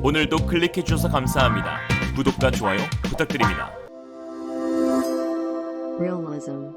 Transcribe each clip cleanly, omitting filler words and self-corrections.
오늘도 클릭해주셔서 감사합니다. 구독과 좋아요 부탁드립니다.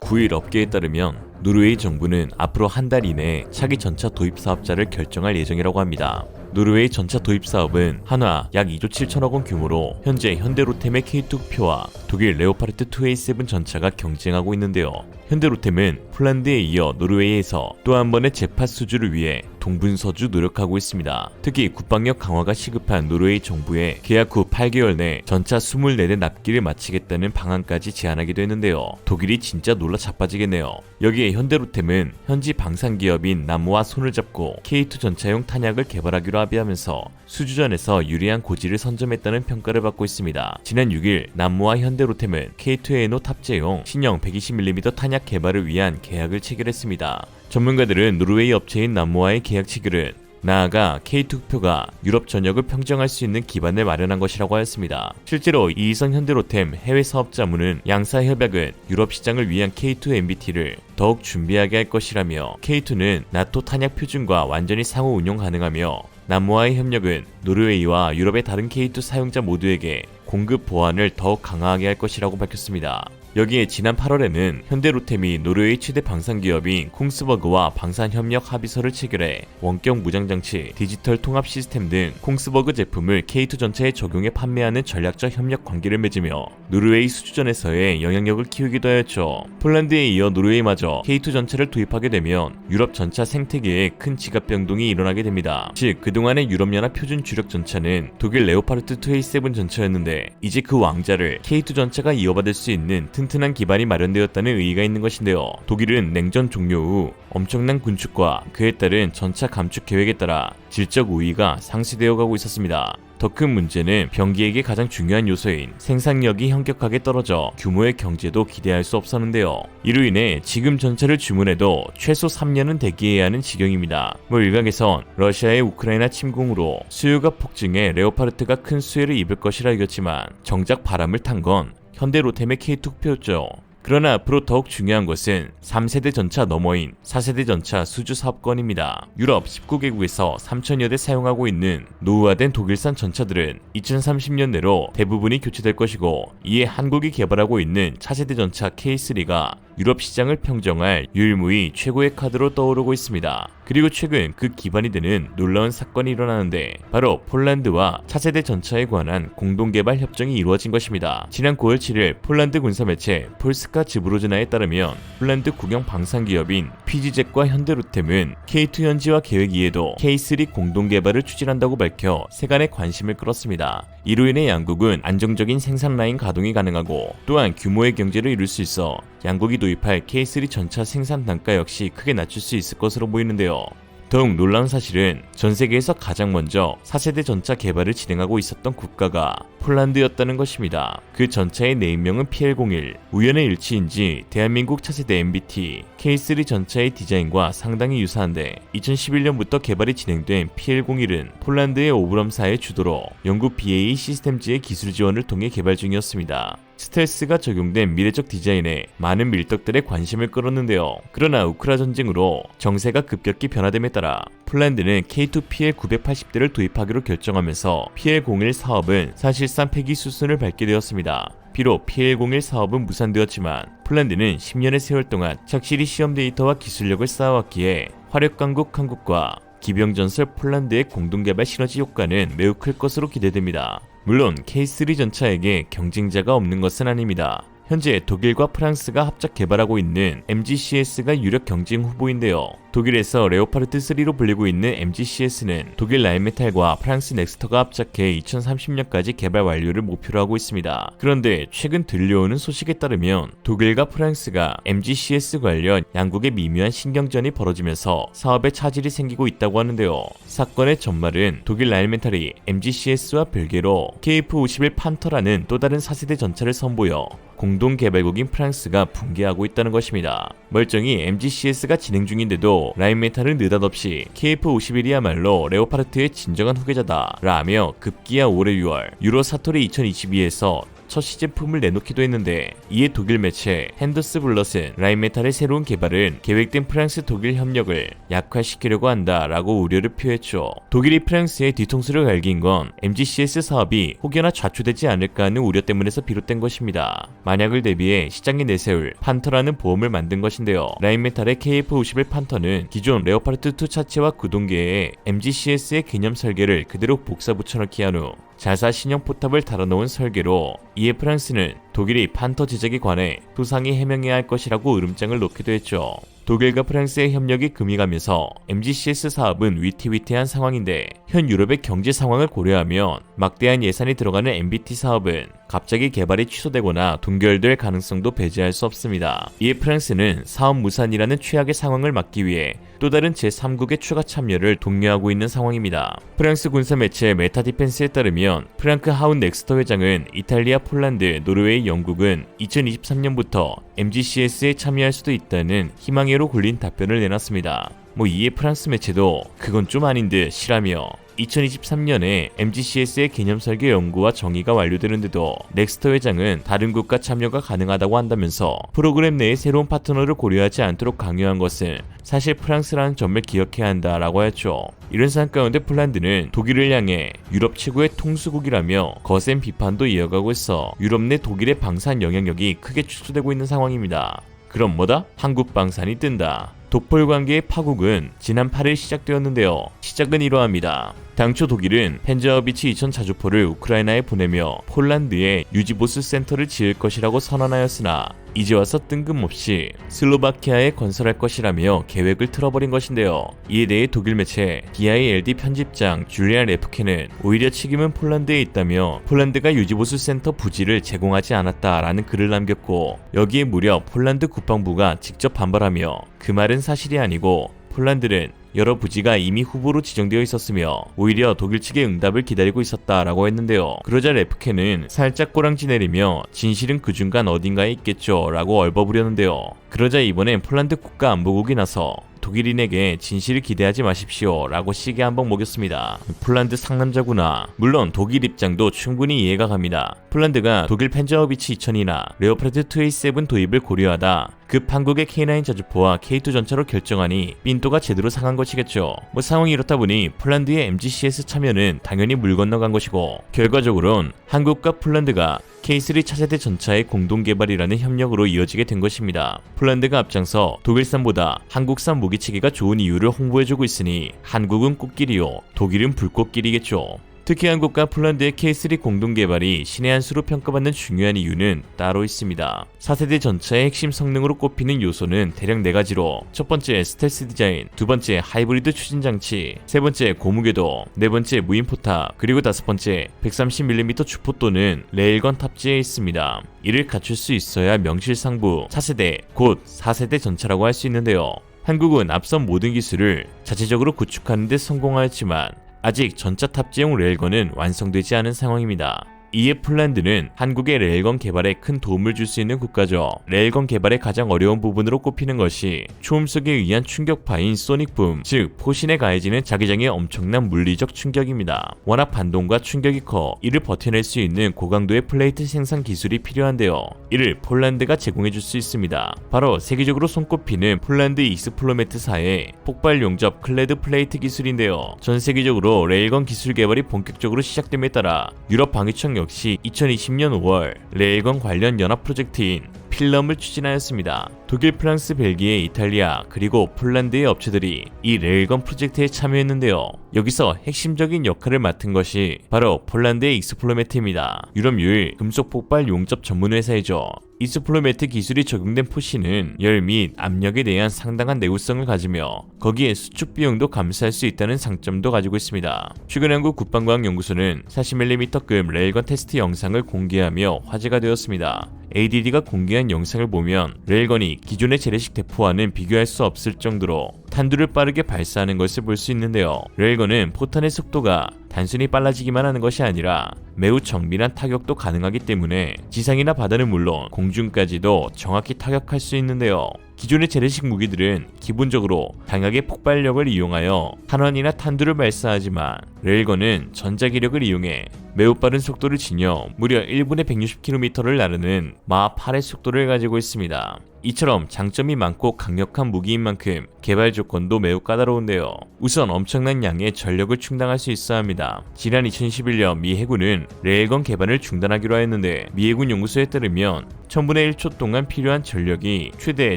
9일 업계에 따르면 노르웨이 정부는 앞으로 한 달 이내에 차기 전차 도입 사업자를 결정할 예정이라고 합니다. 노르웨이 전차 도입 사업은 한화 약 2조 7천억 원 규모로 현재 현대로템의 K2표와 독일 레오파르트 2A7 전차가 경쟁하고 있는데요. 현대로템은 폴란드에 이어 노르웨이에서 또 한 번의 재파 수주를 위해 동분서주 노력하고 있습니다. 특히 국방력 강화가 시급한 노르웨이 정부에 계약 후 8개월 내 전차 24대 납기를 마치겠다는 방안까지 제안하기도 했는데요. 독일이 진짜 놀라 자빠지겠네요. 여기에 현대로템은 현지 방산기업인 남모와 손을 잡고 K2 전차용 탄약을 개발하기로 합의하면서 수주전에서 유리한 고지를 선점했다는 평가를 받고 있습니다. 지난 6일 남모와 현대로템은 K2에노 탑재용 신형 120mm 탄약 개발을 위한 계약을 체결했습니다. 전문가들은 노르웨이 업체인 남모와의 계약 체결은 나아가 K2표가 유럽 전역을 평정할 수 있는 기반을 마련한 것이라고 하였습니다. 실제로 이희성 현대로템 해외 사업자문은 양사 협약은 유럽 시장을 위한 K2 MBT를 더욱 준비하게 할 것이라며 K2는 나토 탄약 표준과 완전히 상호 운용 가능하며 남모와의 협력은 노르웨이와 유럽의 다른 K2 사용자 모두에게 공급 보안을 더욱 강화하게 할 것이라고 밝혔습니다. 여기에 지난 8월에는 현대로템이 노르웨이 최대 방산기업인 콩스버그와 방산협력 합의서를 체결해 원격 무장장치, 디지털 통합 시스템 등 콩스버그 제품을 K2 전차에 적용해 판매하는 전략적 협력 관계를 맺으며 노르웨이 수주전에서의 영향력을 키우기도 하였죠. 폴란드에 이어 노르웨이마저 K2 전차를 도입하게 되면 유럽 전차 생태계에 큰 지갑 변동이 일어나게 됩니다. 즉 그동안의 유럽연합 표준 주력 전차는 독일 레오파르트 2A7 전차였는데 이제 그 왕자를 K2 전차가 이어받을 수 있는 튼튼한 기반이 마련되었다는 의의가 있는 것인데요. 독일은 냉전 종료 후 엄청난 군축과 그에 따른 전차 감축 계획에 따라 질적 우위가 상쇄되어 가고 있었습니다. 더 큰 문제는 병기에게 가장 중요한 요소인 생산력이 현격하게 떨어져 규모의 경제도 기대할 수 없었는데요. 이로 인해 지금 전차를 주문해도 최소 3년은 대기해야 하는 지경입니다. 일각에선 러시아의 우크라이나 침공으로 수요가 폭증해 레오파르트가 큰 수혜를 입을 것이라 여겼지만 정작 바람을 탄 건 현대로템의 K2표였죠. 그러나 앞으로 더욱 중요한 것은 3세대 전차 너머인 4세대 전차 수주 사업권입니다. 유럽 19개국에서 3천여 대 사용하고 있는 노후화된 독일산 전차들은 2030년 내로 대부분이 교체될 것이고 이에 한국이 개발하고 있는 차세대 전차 K3가 유럽 시장을 평정할 유일무이 최고의 카드로 떠오르고 있습니다. 그리고 최근 그 기반이 되는 놀라운 사건이 일어나는데 바로 폴란드와 차세대 전차에 관한 공동개발 협정이 이루어진 것입니다. 지난 9월 7일 폴란드 군사매체 폴스카 즈브로즈나에 따르면 폴란드 국영 방산기업인 PGZ-과 현대로템은 K2 현지화 계획 이에도 K3 공동개발을 추진한다고 밝혀 세간의 관심을 끌었습니다. 이로 인해 양국은 안정적인 생산 라인 가동이 가능하고 또한 규모의 경제를 이룰 수 있어 양국이 도입할 K3 전차 생산 단가 역시 크게 낮출 수 있을 것으로 보이는데요. 더욱 놀라운 사실은 전 세계에서 가장 먼저 4세대 전차 개발을 진행하고 있었던 국가가 폴란드였다는 것입니다. 그 전차의 네임명은 PL01. 우연의 일치인지 대한민국 차세대 MBT K3 전차의 디자인과 상당히 유사한데 2011년부터 개발이 진행된 PL01은 폴란드의 오브럼사의 주도로 영국 BAE 시스템즈의 기술 지원을 통해 개발 중이었습니다. 스텔스가 적용된 미래적 디자인에 많은 밀떡들의 관심을 끌었는데요. 그러나 우크라 전쟁으로 정세가 급격히 변화됨에 따라 폴란드는 K2 PL980대를 도입하기로 결정하면서 PL01 사업은 사실상 폐기 수순을 밟게 되었습니다. 비록 PL01 사업은 무산되었지만 폴란드는 10년의 세월 동안 착실히 시험 데이터와 기술력을 쌓아왔기에 화력강국 한국과 기병전설 폴란드의 공동개발 시너지 효과는 매우 클 것으로 기대됩니다. 물론 K3 전차에게 경쟁자가 없는 것은 아닙니다. 현재 독일과 프랑스가 합작 개발하고 있는 MGCS가 유력 경쟁 후보인데요. 독일에서 레오파르트 3로 불리고 있는 MGCS는 독일 라인메탈과 프랑스 넥스터가 합작해 2030년까지 개발 완료를 목표로 하고 있습니다. 그런데 최근 들려오는 소식에 따르면 독일과 프랑스가 MGCS 관련 양국의 미묘한 신경전이 벌어지면서 사업에 차질이 생기고 있다고 하는데요. 사건의 전말은 독일 라인메탈이 MGCS와 별개로 KF-51 판터라는 또 다른 4세대 전차를 선보여 공동 개발국인 프랑스가 붕괴하고 있다는 것입니다. 멀쩡히 MGCS가 진행 중인데도 라인메탈은 느닷없이 KF-51이야말로 레오파르트의 진정한 후계자다 라며 급기야 올해 6월 유로 사토리 2022에서 첫 시제품을 내놓기도 했는데, 이에 독일 매체 핸더스블럿은 라인메탈의 새로운 개발은 계획된 프랑스 독일 협력을 약화시키려고 한다라고 우려를 표했죠. 독일이 프랑스의 뒤통수를 갈긴 건 MGCS 사업이 혹여나 좌초되지 않을까 하는 우려 때문에서 비롯된 것입니다. 만약을 대비해 시장에 내세울 판터라는 보험을 만든 것인데요. 라인메탈의 KF-51 판터는 기존 레오파르트2 차체와 구동계에 MGCS의 개념 설계를 그대로 복사 붙여넣기 한 후 자사 신형 포탑을 달아놓은 설계로, 이에 프랑스는 독일이 판터 제작에 관해 소상히 해명해야 할 것이라고 으름장을 놓기도 했죠. 독일과 프랑스의 협력이 금이 가면서 MGCS 사업은 위태위태한 상황인데, 현 유럽의 경제 상황을 고려하면 막대한 예산이 들어가는 MBT 사업은 갑자기 개발이 취소되거나 동결될 가능성도 배제할 수 없습니다. 이에 프랑스는 사업 무산이라는 최악의 상황을 막기 위해 또 다른 제3국의 추가 참여를 독려하고 있는 상황입니다. 프랑스 군사 매체 메타디펜스에 따르면 프랑크 하운 넥스터 회장은 이탈리아, 폴란드, 노르웨이, 영국은 2023년부터 MGCS에 참여할 수도 있다는 희망회로 굴린 답변을 내놨습니다. 이에 프랑스 매체도 그건 좀 아닌 듯이라며, 2023년에 MGCS의 개념 설계 연구와 정의가 완료되는데도 넥스터 회장은 다른 국가 참여가 가능하다고 한다면서 프로그램 내에 새로운 파트너를 고려하지 않도록 강요한 것은 사실 프랑스라는 점을 기억해야 한다라고 했죠. 이런 상황 가운데 폴란드는 독일을 향해 유럽 최고의 통수국이라며 거센 비판도 이어가고 있어 유럽 내 독일의 방산 영향력이 크게 축소되고 있는 상황입니다. 그럼 뭐다? 한국 방산이 뜬다. 독폴 관계의 파국은 지난 8일 시작되었는데요. 시작은 이러합니다. 당초 독일은 펜저어비치 2000 자주포를 우크라이나에 보내며 폴란드에 유지보수 센터를 지을 것이라고 선언하였으나, 이제 와서 뜬금없이 슬로바키아에 건설할 것이라며 계획을 틀어버린 것인데요. 이에 대해 독일 매체 DILD 편집장 줄리안 레프케는 오히려 책임은 폴란드에 있다며 폴란드가 유지보수 센터 부지를 제공하지 않았다라는 글을 남겼고, 여기에 무려 폴란드 국방부가 직접 반발하며 그 말은 사실이 아니고 폴란드는 여러 부지가 이미 후보로 지정되어 있었으며 오히려 독일 측의 응답을 기다리고 있었다라고 했는데요. 그러자 레프케는 살짝 꼬랑지 내리며 진실은 그 중간 어딘가에 있겠죠 라고 얼버무렸는데요. 그러자 이번엔 폴란드 국가안보국이 나서 독일인에게 진실을 기대하지 마십시오 라고 시계 한번 먹였습니다. 폴란드 상남자구나. 물론 독일 입장도 충분히 이해가 갑니다. 폴란드가 독일 펜저어비치 2000이나 레오파르트 2A7 도입을 고려하다 급 한국의 K9 자주포와 K2 전차로 결정하니 삔또가 제대로 상한 것이겠죠. 상황이 이렇다 보니 폴란드의 MGCS 참여는 당연히 물 건너간 것이고, 결과적으론 한국과 폴란드가 K3 차세대 전차의 공동개발이라는 협력으로 이어지게 된 것입니다. 폴란드가 앞장서 독일산보다 한국산 무기체계가 좋은 이유를 홍보해주고 있으니 한국은 꽃길이요, 독일은 불꽃길이겠죠. 특히 한국과 폴란드의 K3 공동개발이 신의 한 수로 평가받는 중요한 이유는 따로 있습니다. 4세대 전차의 핵심 성능으로 꼽히는 요소는 대략 4가지로, 첫 번째 스텔스 디자인, 두 번째 하이브리드 추진장치, 세 번째 고무궤도, 네 번째 무인포탑, 그리고 다섯 번째 130mm 주포 또는 레일건 탑재에 있습니다. 이를 갖출 수 있어야 명실상부 4세대, 곧 4세대 전차라고 할 수 있는데요. 한국은 앞선 모든 기술을 자체적으로 구축하는 데 성공하였지만 아직 전차 탑재용 레일건은 완성되지 않은 상황입니다. 이에 폴란드는 한국의 레일건 개발에 큰 도움을 줄 수 있는 국가죠. 레일건 개발의 가장 어려운 부분으로 꼽히는 것이 초음속에 의한 충격파인 소닉붐, 즉 포신에 가해지는 자기장의 엄청난 물리적 충격입니다. 워낙 반동과 충격이 커 이를 버텨낼 수 있는 고강도의 플레이트 생산 기술이 필요한데요. 이를 폴란드가 제공해줄 수 있습니다. 바로 세계적으로 손꼽히는 폴란드 익스플로메트사의 폭발 용접 클레드 플레이트 기술인데요. 전 세계적으로 레일건 기술 개발이 본격적으로 시작됨에 따라 유럽 방위청 역시 2020년 5월 레일건 관련 연합 프로젝트인 필럼을 추진하였습니다. 독일, 프랑스, 벨기에, 이탈리아, 그리고 폴란드의 업체들이 이 레일건 프로젝트에 참여했는데요. 여기서 핵심적인 역할을 맡은 것이 바로 폴란드의 익스플로메트입니다. 유럽 유일 금속 폭발 용접 전문 회사이죠. 익스플로메트 기술이 적용된 포신은 열 및 압력에 대한 상당한 내구성을 가지며 거기에 수축 비용도 감수할 수 있다는 장점도 가지고 있습니다. 최근 한국 국방과학연구소는 40mm급 레일건 테스트 영상을 공개하며 화제가 되었습니다. ADD가 공개한 영상을 보면 레일건이 기존의 재래식 대포와는 비교할 수 없을 정도로 탄두를 빠르게 발사하는 것을 볼 수 있는데요. 레일건은 포탄의 속도가 단순히 빨라지기만 하는 것이 아니라 매우 정밀한 타격도 가능하기 때문에 지상이나 바다는 물론 공중까지도 정확히 타격할 수 있는데요. 기존의 재래식 무기들은 기본적으로 당약의 폭발력을 이용하여 탄환이나 탄두를 발사하지만 레일건은 전자기력을 이용해 매우 빠른 속도를 지녀 무려 1분에 160km를 나르는 마하 8의 속도를 가지고 있습니다. 이처럼 장점이 많고 강력한 무기인 만큼 개발 조건도 매우 까다로운데요. 우선 엄청난 양의 전력을 충당할 수 있어야 합니다. 지난 2011년 미 해군은 레일건 개발을 중단하기로 했는데 미 해군 연구소에 따르면 1000분의 1초 동안 필요한 전력이 최대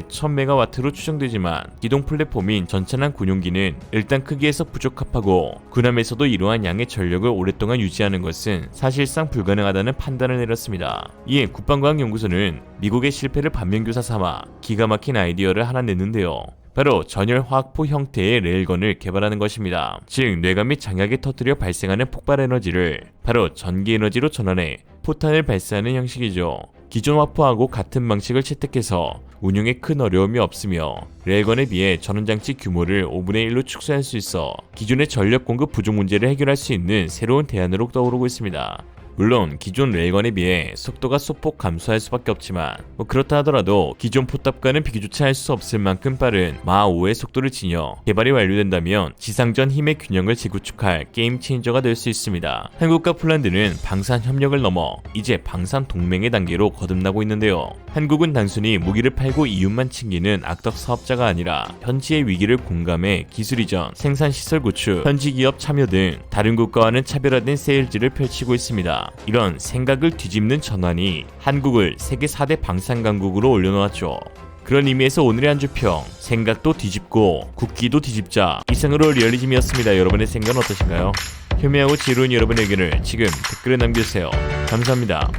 1000MW로 추정되지만 기동 플랫폼인 전차난 군용기는 일단 크기에서 부적합하고 군함에서도 이러한 양의 전력을 오랫동안 유지하는 것은 사실상 불가능하다는 판단을 내렸습니다. 이에 국방과학연구소는 미국의 실패를 반면교사 삼아 기가 막힌 아이디어를 하나 냈는데요. 바로 전열 화학포 형태의 레일건을 개발하는 것입니다. 즉 뇌관 및 장약에 터뜨려 발생하는 폭발 에너지를 바로 전기 에너지로 전환해 포탄을 발사하는 형식이죠. 기존 화포하고 같은 방식을 채택해서 운용에 큰 어려움이 없으며 레일건에 비해 전원장치 규모를 5분의 1로 축소할 수 있어 기존의 전력 공급 부족 문제를 해결할 수 있는 새로운 대안으로 떠오르고 있습니다. 물론 기존 레일건에 비해 속도가 소폭 감소할 수밖에 없지만 그렇다 하더라도 기존 포탑과는 비교조차 할 수 없을 만큼 빠른 마하 5의 속도를 지녀 개발이 완료된다면 지상전 힘의 균형을 재구축할 게임 체인저가 될 수 있습니다. 한국과 폴란드는 방산 협력을 넘어 이제 방산 동맹의 단계로 거듭나고 있는데요. 한국은 단순히 무기를 팔고 이윤만 챙기는 악덕 사업자가 아니라 현지의 위기를 공감해 기술 이전, 생산 시설 구축, 현지 기업 참여 등 다른 국가와는 차별화된 세일즈를 펼치고 있습니다. 이런 생각을 뒤집는 전환이 한국을 세계 4대 방산 강국으로 올려놓았죠. 그런 의미에서 오늘의 한주평, 생각도 뒤집고 국기도 뒤집자. 이상으로 리얼리즘이었습니다. 여러분의 생각은 어떠신가요? 현명하고 지혜로운 여러분의 의견을 지금 댓글에 남겨주세요. 감사합니다.